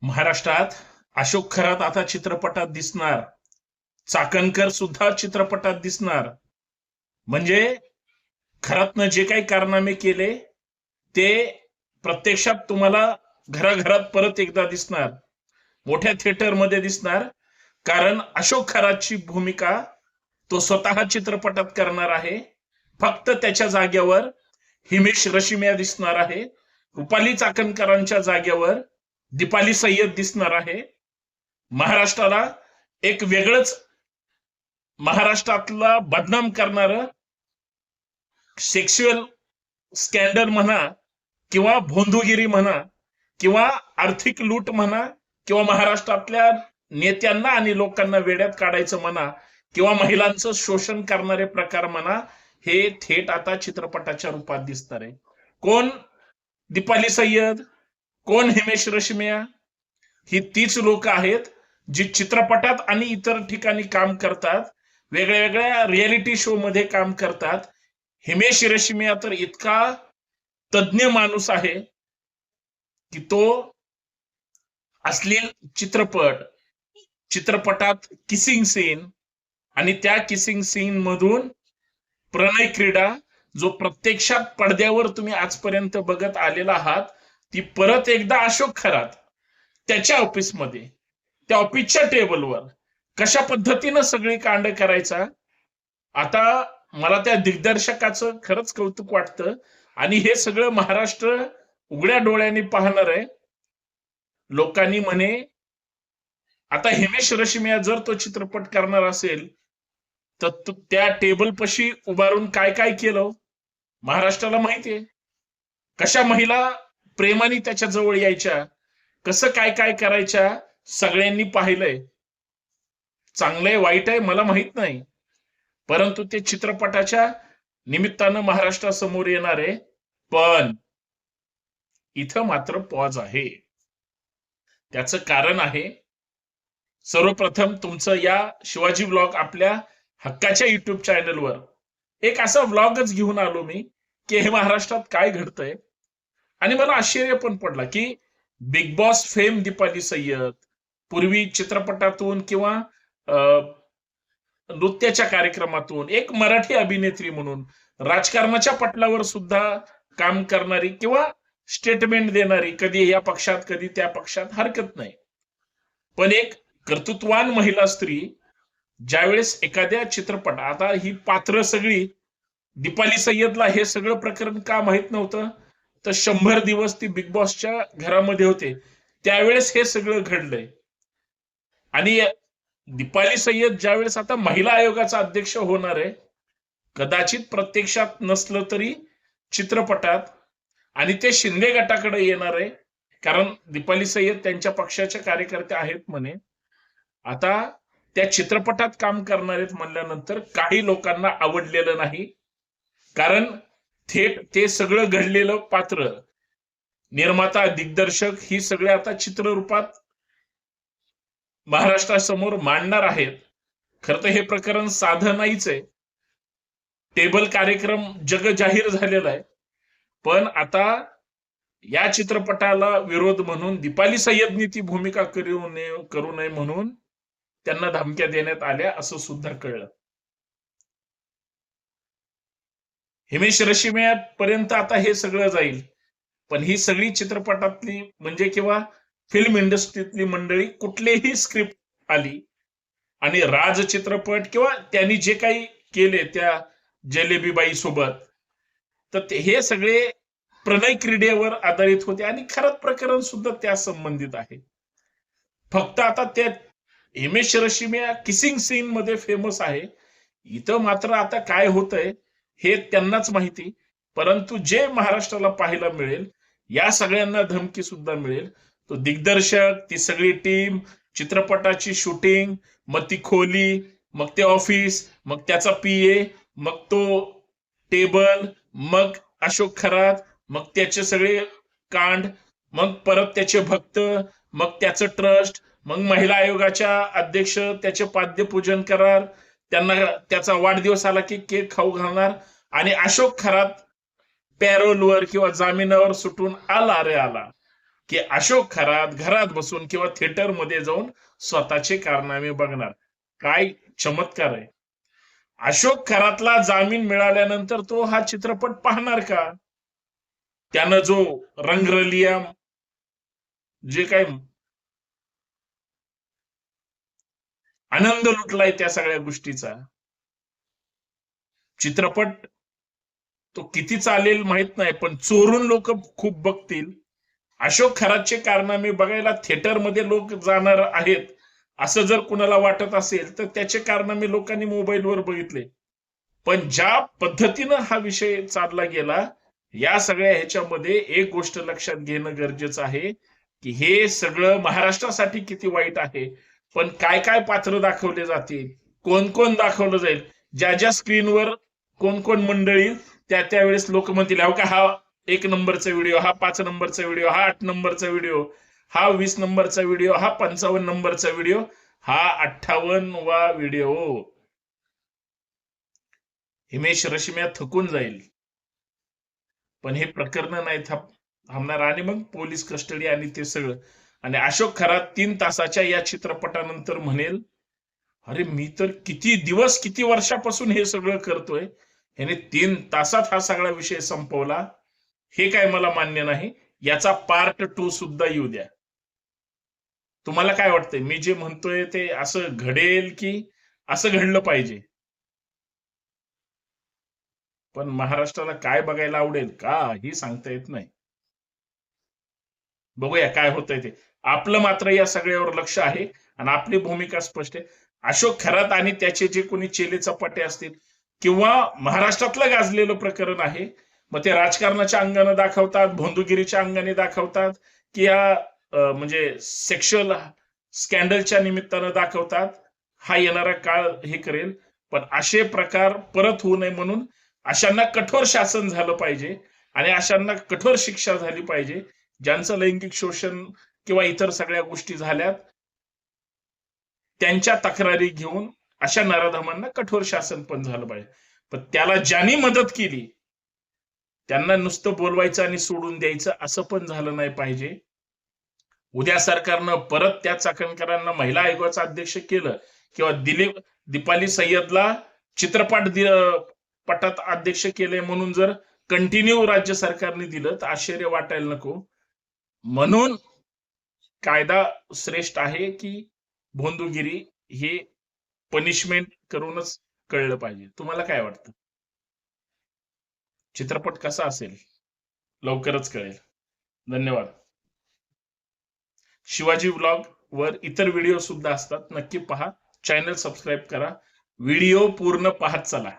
महाराष्ट्रात अशोक खरात आता चित्रपटात दिसणार. चाकणकर सुद्धा चित्रपटात दिसणार. म्हणजे खरातनं जे काही कारनामे केले ते प्रत्यक्षात तुम्हाला घराघरात परत एकदा दिसणार. मोठ्या थिएटरमध्ये दिसणार. कारण अशोक खरातची भूमिका तो स्वतः चित्रपटात करणार आहे. फक्त त्याच्या जागेवर हिमेश रेशमिया दिसणार आहे. रुपाली चाकणकरांच्या जागेवर दीपाली सय्यद दिसणार आहे. महाराष्ट्राला एक वेगळंच, महाराष्ट्रातला बदनाम करणार सेक्शुअल स्कॅन्डल म्हणा किंवा भोंदूगिरी म्हणा किंवा आर्थिक लूट म्हणा किंवा महाराष्ट्रातल्या नेत्यांना आणि लोकांना वेड्यात काढायचं म्हणा किंवा महिलांचं शोषण करणारे प्रकार म्हणा, हे थेट आता चित्रपटाच्या रूपात दिसणार आहे. कोण दीपाली सय्यद, कोण हिमेश रेशमिया, ही तीच लोक आहेत जी चित्रपटात आणि इतर ठिकाणी काम करतात, वेगळ्या वेगळ्या रियालिटी शो मध्ये काम करतात. हिमेश रेशमिया तर इतका तज्ञ माणूस आहे की तो अश्लील चित्रपटात किसिंग सीन आणि त्या किसिंग सीन मधून प्रणय क्रीडा जो प्रत्यक्षात पडद्यावर तुम्ही आजपर्यंत बघत आलेला आहात, ती परत एकदा अशोक खरात त्याच्या ऑफिसमध्ये, त्या ऑफिसच्या टेबलवर कशा पद्धतीनं सगळी कांड करायचा. आता मला त्या दिग्दर्शकाचं खरंच कौतुक वाटतं आणि हे सगळं महाराष्ट्र उघड्या डोळ्यांनी पाहणार आहे. लोकांनी म्हणे आता हिमेश रेशमिया जर तो चित्रपट करणार असेल तर त्या टेबल पशी उभारून काय काय केलं महाराष्ट्राला माहितीये. कशा महिला प्रेमाने त्याच्या जवळ यायच्या, कसं काय काय करायच्या, सगळ्यांनी पाहिलंय. चांगलंय वाईट आहे मला माहित नाही, परंतु ते चित्रपटाच्या निमित्तानं महाराष्ट्रासमोर येणार आहे. पण इथं मात्र पॉज आहे. त्याचं कारण आहे, सर्वप्रथम तुमचं या शिवाजी व्लॉग आपल्या हक्काच्या युट्यूब चॅनलवर एक असा व्लॉगच घेऊन आलो मी की हे महाराष्ट्रात काय घडतंय. आणि मला आश्चर्य पण पडला की बिग बॉस फेम दीपाली सय्यद पूर्वी चित्रपटातून किंवा नृत्याच्या कार्यक्रमातून एक मराठी अभिनेत्री म्हणून राजकारणाच्या पटलावर सुद्धा काम करणारी किंवा स्टेटमेंट देणारी, कधी या पक्षात कधी त्या पक्षात, हरकत नाही, पण एक कर्तृत्वान महिला स्त्री ज्यावेळेस एखाद्या चित्रपट, आता ही पात्र सगळी, दीपाली सय्यदला हे सगळं प्रकरण का माहित नव्हतं तर 100 दिवस ती बिग बॉसच्या घरामध्ये होते त्यावेळेस हे सगळं घडलंय. आणि दीपाली सय्यद ज्यावेळेस आता महिला आयोगाचा अध्यक्ष होणार आहे, कदाचित प्रत्यक्षात नसलं तरी चित्रपटात, आणि ते शिंदे गटाकडे येणार आहे कारण दीपाली सय्यद त्यांच्या पक्षाच्या कार्यकर्त्या आहेत म्हणे. आता त्या चित्रपटात काम करणार आहेत म्हणल्यानंतर काही लोकांना आवडलेलं नाही, कारण थेट ते सगळं घडलेलं पात्र, निर्माता, दिग्दर्शक ही सगळे आता चित्ररूपात महाराष्ट्रासमोर मांडणार आहेत. खरं तर हे प्रकरण साधं नाहीच आहे. टेबल कार्यक्रम जग जाहीर झालेला आहे, पण आता या चित्रपटाला विरोध म्हणून दीपाली सय्यदनी ती भूमिका करू नये म्हणून त्यांना धमक्या देण्यात आल्या असं सुद्धा कळलं. हिमेश रेशमिया पर्यंत आता हे सगळं जाईल, पण ही सगळी चित्रपटातली म्हणजे किंवा फिल्म इंडस्ट्रीतली मंडळी कुठलीही स्क्रिप्ट आली आणि राज चित्रपट किंवा त्यांनी जे काही केले त्या जलेबीबाई सोबत, तर हे सगळे प्रणय क्रीडेवर आधारित होते आणि खरंच प्रकरण सुद्धा त्या संबंधित आहे. फक्त आता त्या हिमेश रेशमिया किसिंग सीन मध्ये फेमस आहे, इथं मात्र आता काय होतंय हे त्यांनाच माहिती. परंतु जे महाराष्ट्राला पाहायला मिळेल, या सगळ्यांना धमकी सुद्धा मिळेल. तो दिग्दर्शक, ती सगळी टीम, चित्रपटाची शूटिंग, मग ती खोली, मग ते ऑफिस, मग त्याचा पीए, मग तो टेबल, मग अशोक खरात, मग त्याचे सगळे कांड, मग परत त्याचे भक्त, मग त्याचं ट्रस्ट, मग महिला आयोगाच्या अध्यक्ष त्याचे पाद्यपूजन करार, त्यांना त्याचा वाढदिवस आला की केक खाऊ घालणार, आणि अशोक खरात पॅरोलवर किंवा जामिनावर सुटून आला रे आला. की अशोक खरात घरात बसून किंवा थिएटर मध्ये जाऊन स्वतःचे कारनामे बघणार. काय चमत्कार आहे. अशोक खरातला जामीन मिळाल्यानंतर तो हा चित्रपट पाहणार का? त्यानं जो रंगरलिया जे काय आनंद लुटलाय त्या सगळ्या गोष्टीचा, चित्रपट तो किती चालेल माहित नाही, पण चोरून लोक खूप बघतील. अशोक खरातचे कारनामे बघायला थिएटरमध्ये लोक जाणार आहेत असं जर कुणाला वाटत असेल तर त्याचे कारनामे लोकांनी मोबाईलवर बघितले. पण ज्या पद्धतीनं हा विषय चालला गेला, या सगळ्या ह्याच्यामध्ये एक गोष्ट लक्षात घेणं गरजेचं आहे की हे सगळं महाराष्ट्रासाठी किती वाईट आहे, पण काय काय पात्र दाखवले जातील, कोण कोण दाखवलं जाईल, ज्या ज्या स्क्रीनवर कोण कोण मंडळी, त्या त्यावेळेस लोक म्हणतील अहो का हा 1 नंबरचा व्हिडिओ, हा 5 नंबरचा व्हिडिओ, हा 8 नंबरचा व्हिडिओ, हा 20 नंबरचा व्हिडिओ, हा 55 नंबरचा व्हिडिओ, हा 58वा व्हिडिओ. हिमेश रेशमिया थकून जाईल, पण हे प्रकरण नाही थांबणार आणि मग पोलीस कस्टडी आणि ते सगळं. आणि अशोक खरात 3 तासाच्या या चित्रपटानंतर म्हणेल अरे मी तर किती दिवस किती वर्षापासून हे सगळं करतोय, ह्याने 3 तासात हा सगळा विषय संपवला, हे काय मला मान्य नाही. याचा पार्ट 2 सुद्धा येऊ द्या. तुम्हाला काय वाटतंय, मी जे म्हणतोय ते असं घडेल की असं घडलं पाहिजे? पण महाराष्ट्राला काय बघायला आवडेल काही सांगता येत नाही. बघूया काय होतंय ते. आपलं मात्र या सगळ्यावर लक्ष आहे आणि आपली भूमिका स्पष्ट आहे. अशोक खरात आणि त्याचे जे कोणी चेले चपाटे असतील किंवा महाराष्ट्रातलं गाजलेलं प्रकरण आहे, मग ते राजकारणाच्या अंगाने दाखवतात, भोंदूगिरीच्या अंगाने दाखवतात की या म्हणजे सेक्शुअल स्कॅन्डलच्या निमित्तानं दाखवतात, हा येणारा काळ हे करेल. पण असे प्रकार परत होऊ नये म्हणून अशांना कठोर शासन झालं पाहिजे आणि अशांना कठोर शिक्षा झाली पाहिजे. ज्यांचं लैंगिक शोषण किंवा इतर सगळ्या गोष्टी झाल्यात त्यांच्या तक्रारी घेऊन अशा नराधमांना कठोर शासन पण झालं पाहिजे. पण त्याला ज्यांनी मदत केली त्यांना नुसतं बोलवायचं आणि सोडून द्यायचं असं पण झालं नाही पाहिजे. उद्या सरकारनं परत त्या चाकणकरांना महिला आयोगाचं अध्यक्ष केलं किंवा दीपाली सय्यदला चित्रपट पटात अध्यक्ष केले म्हणून जर कंटिन्यू राज्य सरकारने दिलं तर आश्चर्य वाटायला नको. म्हणून कायदा श्रेष्ठ आहे की भोंदूगिरी हे पनिशमेंट करूनच कळलं पाहिजे. तुम्हाला काय वाटतं? चित्रपट कसा असेल लवकरच कळेल. धन्यवाद. शिवाजी व्लॉग वर इतर व्हिडिओ सुद्धा असतात, नक्की पहा. चॅनल सबस्क्राईब करा. व्हिडिओ पूर्ण पाहत चला.